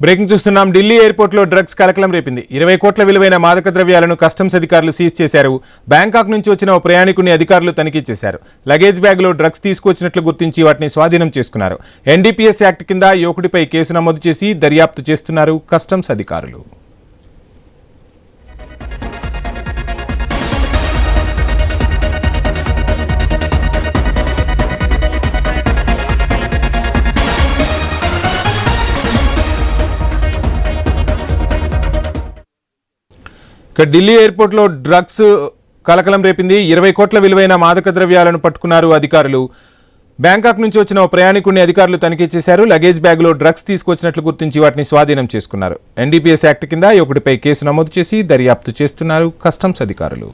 Breaking చూస్తున్నాం. ఢిల్లీ ఎయిర్పోర్ట్లో drugs కలకలం రేపింది. 20 కోట్ల విలువైన మాదక ద్రవ్యాలను కస్టమ్స్ అధికారులు సీజ్ చేశారు. బ్యాంకాక్ నుంచి వచ్చిన ఓ ప్రయాణికుని అధికారులు తనిఖీ చేశారు. లగేజ్ బ్యాగ్లో డ్రగ్స్ తీసుకొచ్చినట్లు గుర్తించి వాటిని స్వాధీనం చేసుకున్నారు. ఎన్డీపీఎస్ యాక్ట్ కింద యువకుడిపై కేసు నమోదు చేసి దర్యాప్తు చేస్తున్నారు కస్టమ్స్ అధికారులు. ఢిల్లీ ఎయిర్పోర్ట్లో డ్రగ్స్ కలకలం రేపింది. 20 కోట్ల విలువైన మాదక ద్రవ్యాలను పట్టుకున్నారు అధికారులు. బ్యాంకాక్ నుంచి వచ్చిన ఓ ప్రయాణికుడిని అధికారులు తనిఖీ చేశారు. లగేజ్ బ్యాగ్లో డ్రగ్స్ తీసుకొచ్చినట్లు గుర్తించి వాటిని స్వాధీనం చేసుకున్నారు. ఎన్డీపీఎస్ యాక్ట్ కింద యువకుడిపై కేసు నమోదు చేసి దర్యాప్తు చేస్తున్నారు కస్టమ్స్ అధికారులు.